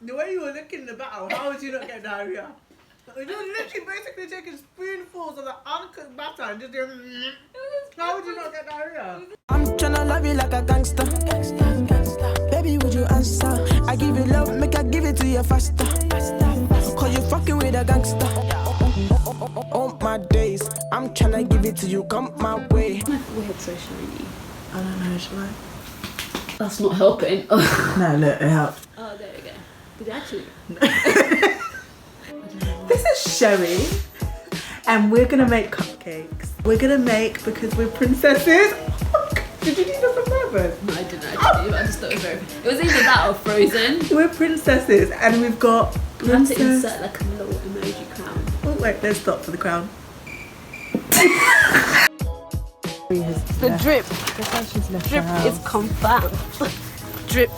The way you were looking in the battle, how would you not get diarrhea? You're literally basically taking spoonfuls of the uncooked batter and just doing. How would you not get diarrhea? I'm tryna love you like a gangster. Baby, would you answer? I give you love, make I give it to you faster. Cause you fucking with a gangster. All my days, I'm tryna give it to you, come my way. My forehead's so shiny. I don't know, shall I? That's not helping. No, look, it helped. Oh, there we go. Did it actually? This is Sheri, and we're gonna make cupcakes. We're gonna make because we're princesses. Did you do this on purpose? No, I didn't actually. I just thought it was very. It was either that or Frozen. We're princesses, and we've got. You have to insert like a little emoji crown. Oh wait, let's stop for the crown. The drip. Drip is confirmed. Drip.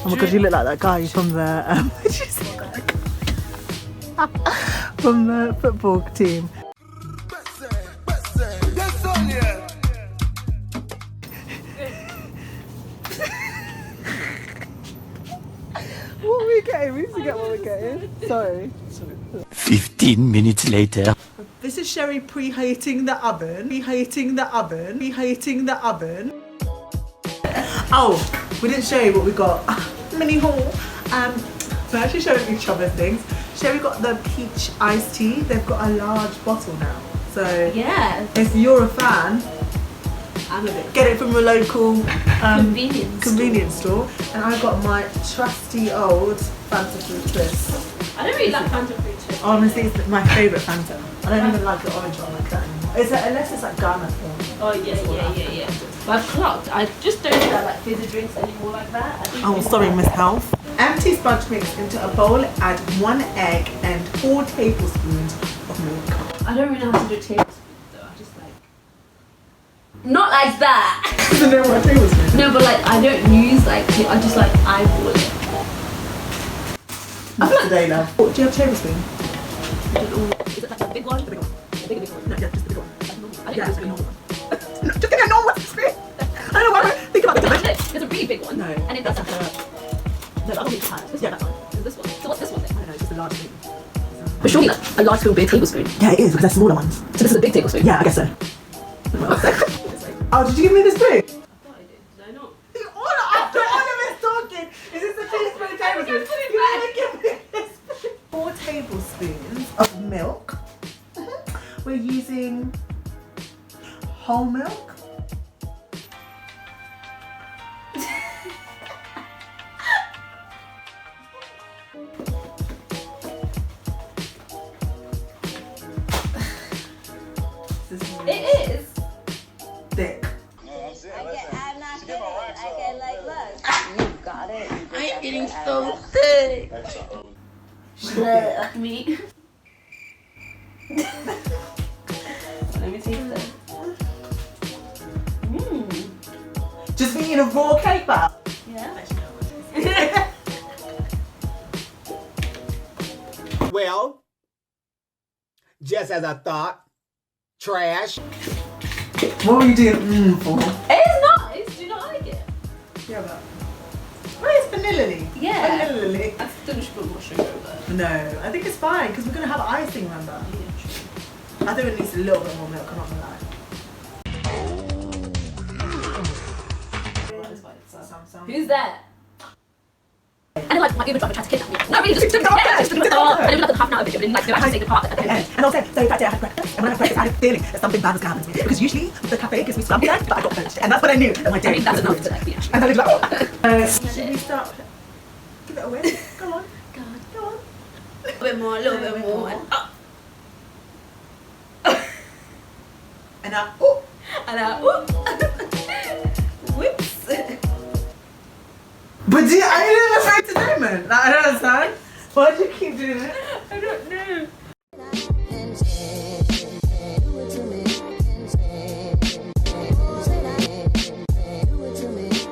Oh my god, you look like that guy from the from the football team. What are we getting? We need to get what we're getting. Sorry. 15 minutes later. This is Sheri preheating the oven. Preheating the oven. Preheating the oven. Oh, we didn't show you what we got. Mini haul. We're actually showing each other things. Sheri got the peach iced tea. They've got a large bottle now. So Yeah. if you're a fan, I'm a bit. get it from a local Convenience store. And I got my trusty old Fanta Fruit Twist. I don't really like Fanta fruit twist. Honestly, it's my favourite Fanta. I don't even like the orange one like that anymore. Unless it's like Ghana form. Oh yeah. But I've clocked. I just don't do like fizzy drinks anymore like that. I think Oh, sorry, Miss Health. Empty sponge mix into a bowl, add 1 egg and 4 tablespoons of milk. I don't really know how to do tablespoons though. I just like. Not like that. So then what tablespoon? No, but like I don't use like. I just like eyeball it. I feel like today, love. Do you have a tablespoon? I don't know. Is it like a big one? The big one. A big one. No, yeah, just the big one. Like normal. I Yeah, don't the use normal one. No, just give me a normal spoon. I don't know why I think about No, it. there's a really big one. No. And it does have a. No, the other one's tiny. Yeah, that one. Is this one? So what's this one then? I don't know, it's just a large spoon. But surely like, a large spoon would be a tablespoon. Yeah, it is because they're smaller ones. So this is a big tablespoon. Yeah, I guess so. Oh, did you give me the spoon? I thought I did. Did I not? After all of this talking, is this the teaspoon tablespoon? You want to give me this spoon? 4 tablespoons of milk. We're using whole milk. It is. Thick. I'm not kidding. I get like, look, you got it. I'm getting so sick. Look me. Let me taste it. Just eating a raw cake batter. Yeah. Well, just as I thought, trash. What were you doing for? It's nice. Do you not like it? Yeah, but. Well, it's vanilla-y. Yeah. Vanilla-y. I still should put more sugar over it. No, I think it's fine because we're going to have icing, remember? Yeah, true. I think it needs a little bit more milk, I'm not going to lie. Who's that? And then like my favorite driver tried to kidnap me. No, really, just took the head. Just took the car. And then like a half an hour video, but then like they actually say the part at the end. And also, so that day I had breakfast, and when I had breakfast, I had a feeling that something bad was going to happen to me. Because usually the cafe gives me scrumpy eggs, but I got poached. And that's when I knew that my I day mean, that's was enough ruined. to like be And I was like, oh. Should we start? Give it away. Go on. Go on. Go on. A little bit more. And up. And now, oh. And out. Whoops. But I didn't afraid to do it, man. Like, I don't understand. Why do you keep doing it? I don't know.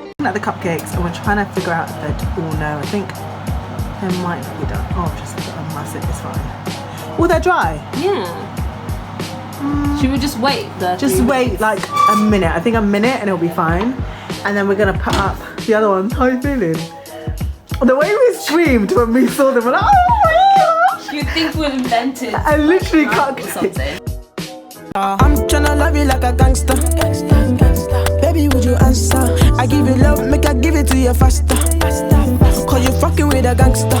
Looking at the cupcakes, and we're trying to figure out if they're all no. I think they might be done. Oh, just a massive. It's fine. Oh, they're dry. Yeah. Should we just wait? Just wait like a minute. I think a minute, and it'll be fine. And then we're gonna put up the other ones. How are you feeling? The way we screamed when we saw them, we're like, oh my gosh! You think we're invented? I literally or can't. something. I'm tryna love you like a gangster. Baby, would you answer? I give you love, make I give it to you faster. Cause you fucking with a gangster.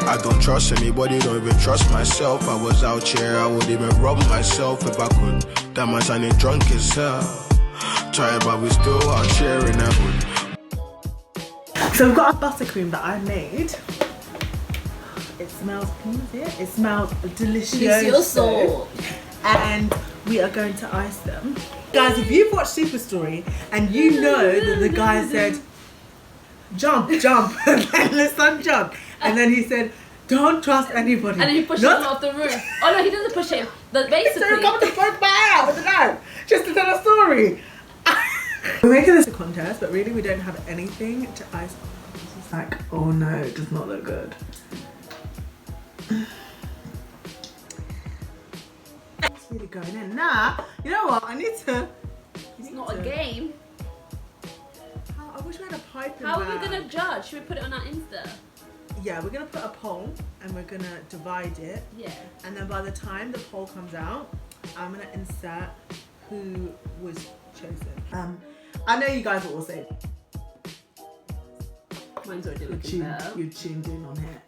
I don't trust anybody, don't even trust myself. I was out here, I would even rob myself if I could. That much I need drunk as hell. Try but we still out here in that wood. So we've got a buttercream that I made. It smells, can you see it? It smells delicious. Delicioso. And we are going to ice them. Guys, if you've watched Superstory and you know that the guy said, jump, jump, and then the son jumped. And then he said, don't trust anybody. And then he pushed him off the roof. Oh no, he doesn't push him. But basically, So come to poke my out with the knife, just to tell a story. We're making this a contest, but really we don't have anything to ice. This is like, oh no, it does not look good. It's really going in. Nah, you know what? I need to. it's not a game. I wish we had a pipe in How are there. we gonna judge? Should we put it on our Insta? Yeah, we're gonna put a poll and we're gonna divide it. Yeah. And then by the time the poll comes out, I'm gonna insert who was chosen. I know you guys will all say Mine's already looking better. you tuned in on here.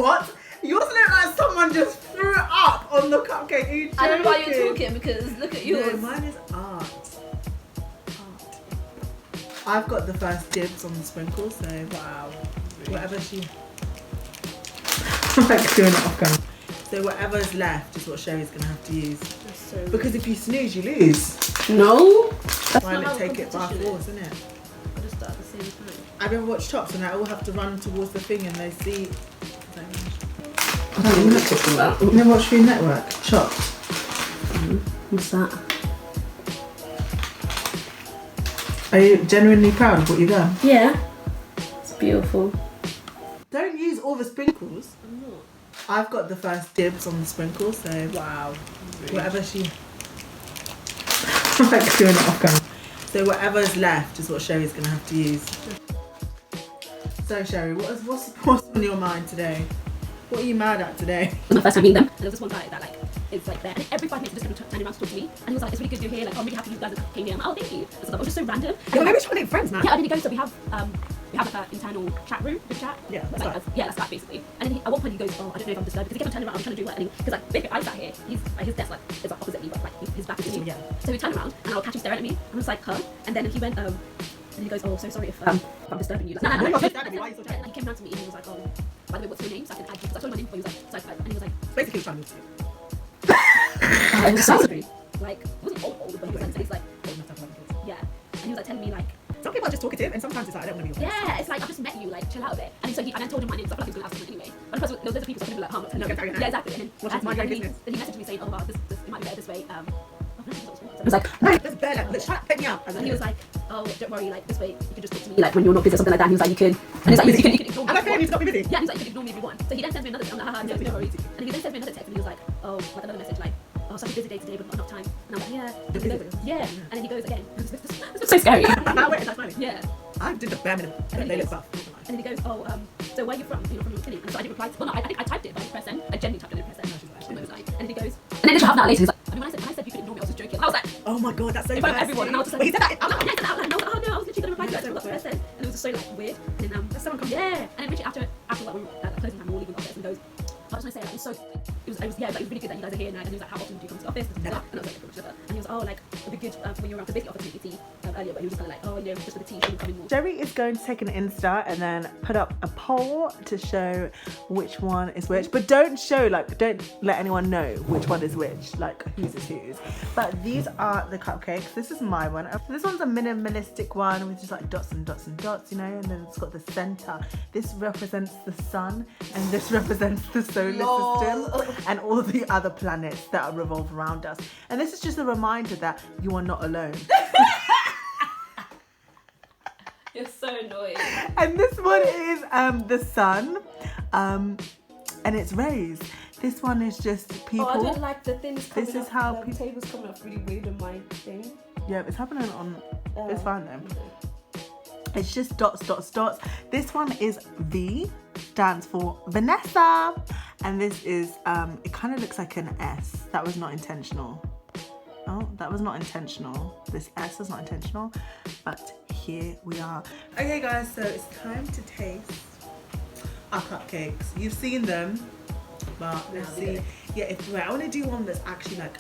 What? Yours look like someone just threw it up on the cupcake. Are you I don't know why joking? you're talking because look at No, yours. mine is art. I've got the first dibs on the sprinkle, so wow. Whatever she. I'm like doing it off camera. So whatever's left is what Sheri's gonna have to use. So Because if you snooze, you lose. no. That's Why not not how take it by competition force, isn't it? I just start at the same time. I've ever watched Tops and I all have to run towards the thing and they see. I don't know what you're talking about. You never watched Food Network? Chopped. What's that? Are you genuinely proud of what you've done? Yeah. It's beautiful. Don't use all the sprinkles. I'm not. I've got the first dibs on the sprinkles, so wow. Whatever she. I'm like doing it off camera. So whatever's left is what Sheri's gonna have to use. So Sheri, what's on your mind today? What are you mad at today? It was my first time meeting them. And there was this one guy that like is like there. And every 5 minutes he just kept turning around to talk to me. And he was like, it's really good you're here. Like, I'm really happy you guys came here. I'm like, oh, thank you. And so it was just so random. Yeah, maybe we should make friends, man. Yeah, and then he goes, so we have like an internal chat room, group chat. Yeah, that's like, right. yeah, that's that basically. And then at one point he goes, oh, I don't know if I'm disturbed because he kept on turning around, I'm trying to do what, because like basically I sat here, he's like his desk like is like opposite me, but like his back is to me. Yeah. So he turned around and I'll catch him staring at me. And I was like, huh? And then he went, and he goes, oh, so sorry if I'm disturbing you. Like, No, no. you're not disturbing me. Why are you so And he came around to me and he was like, oh, by the way, what's your name? So I can add you. Because I told him my name before he was like, psychopath. And he was like, Basically, trying to you. it was so like, it wasn't old, but he was like, he's like, yeah. And he was like telling me like, Some people are just talkative, and sometimes it's like I don't want to be. yeah, it's like I've just met you, like chill out a bit. And so and I told him my name, so I felt like he was gonna ask something anyway. But of course, there was loads of people, so I couldn't be like, oh, I'm not telling you. Yeah, exactly. And What's then, my then business? he messaged me saying, oh, wow, this it might be better this way. I was like, No, let's bear that. Let's pick me up. and he was like, oh, don't worry, like this way you can just talk to me like when you're not busy or something like that. And he was like, you could, and he's like, you can ignore me. I'm if okay, you you to not be want. busy. Yeah, he's like, you can ignore me if you want. So he then sends me another text. I'm like, haha, no worries. And he then sends me another text, and he was like, oh, like another message, like, oh, such a busy day today, but not enough time. And I'm like, yeah. And then he goes again. This was so scary. Yeah. I did the bare minimum. And They then, look buff. and then he goes, oh, so where are you from? You're from Philly. And so I didn't reply. Well, no, I think I typed it, but I didn't press send. I genuinely typed it and didn't press send. And then he goes, and then half an hour later, he's like, I mean, when I said you could ignore me, I was just joking. I was like, Oh my god, that's so in front of bad. everyone, and I was just like, Wait, he said that. I said that out loud, and I was like, oh no, I was literally gonna reply to that, so that's press send. And it was just so like weird. And then someone comes, yeah. And then literally after like when closing time, we're all leaving the office, and goes, I was just gonna say, like, it was like, it was really good that you guys are here, and he was like, how often do you come to the office? And I was like, pretty much never. And he was, oh, like, it'd be good when you're around, because basically offered me tea earlier, but he was just kind of like, oh, you know, just with the tea, she would come in more. Sheri is going to take an Insta and then put up a poll to show which one is which. But don't let anyone know which one is which, like whose is whose. But these are the cupcakes. This is my one. This one's a minimalistic one with just like dots and dots and dots, you know, and then it's got the center. This represents the sun and this represents the solar system and all the other planets that revolve around us. And this is just a reminder that you are not alone. You're so annoying. And this one is the sun, and it's rays. This one is just people. Oh, I don't like the things coming This is up, how the table's coming up really weird on my thing. Yeah, it's happening on. It's fine though. It's just dots, dots, dots. This one is V, stands for Vanessa. And this is, it kind of looks like an S. That was not intentional. Oh, that was not intentional. This S is not intentional, but here we are. Okay guys, so it's time to taste our cupcakes. You've seen them, but let's see. Yeah, I want to do one that's actually like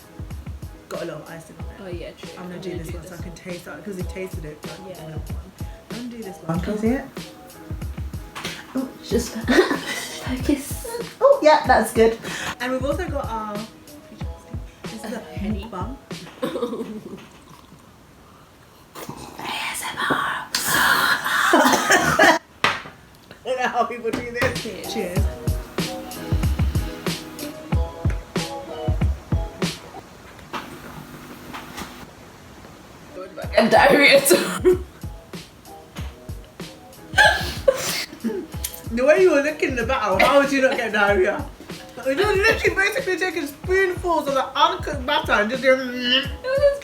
got a lot of icing on it. Oh yeah, true. I'm gonna do this one so I can taste that because we tasted it. But Yeah. I'm gonna do this one. Can you see it? Oh, just focus. Oh yeah, that's good. And we've also got our. This is a Henny. mukbang. I don't know how people do this. Cheers. And diarrhea. The way you were looking in the battle, how would you not get diarrhea? You're literally basically taking spoonfuls of the uncooked batter and just doing.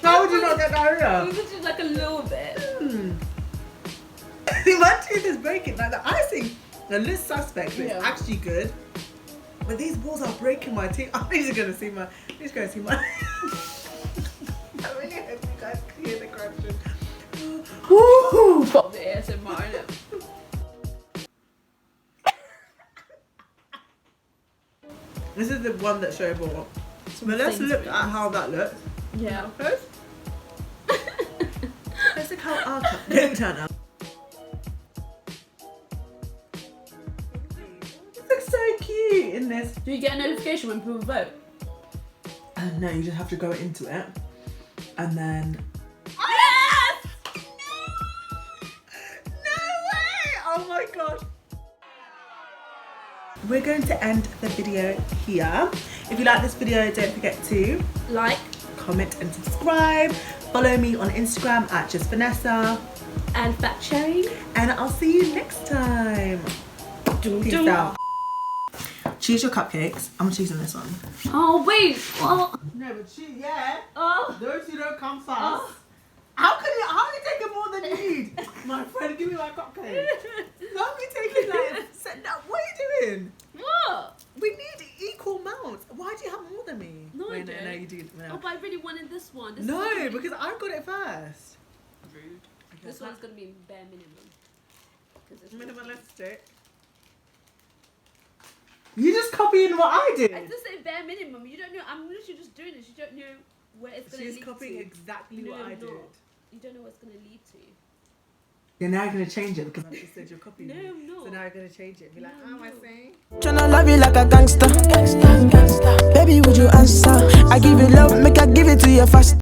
How would you not get diarrhea? It was just like a little bit. My tooth is breaking. Like the icing, the list suspect, but Yeah. it's actually good. But these balls are breaking my teeth. I'm just gonna see my. Just gonna see my. I really hope you guys can hear the crunching. Woo! Pop the ASMR in it. This is the one that Sheri bought. But let's look at how that looks. Yeah. First, let's look how our cupcake turned out. This looks so cute in this. Do you get a notification when people vote? No, you just have to go into it, and then. Yes! No way! Oh my god. We're going to end the video here. If you like this video, don't forget to Like comment and subscribe. Follow me on Instagram at justvanessa. and Fat Sheri. And I'll see you next time. Peace out. Choose your cupcakes. I'm choosing this one. Oh wait, what? No, but yeah. Oh. Those who don't come fast. Oh. How are you taking more than you need? My friend, give me my cupcake. Don't be taking like, no, what are you doing? What? We need equal amounts. Why do you have more than me? No, I don't. No, you do. No, Oh, but I really wanted this one. This no is because I got it first. rude. This one's gonna be bare minimum. 'Cause it's Minimalistic. You just copying what I did. I just say bare minimum. You don't know. I'm literally just doing this. You don't know where it's gonna She's lead copying to. exactly No, what I I'm did. not. You don't know what's gonna lead to. You're now going to change it because I just said you're copying No, me. I'm not. So now you're going to change it and be like, No, oh, I no. saying? Tryna love you like a gangster. Baby, would you answer? I give you love, make I give it to you fast.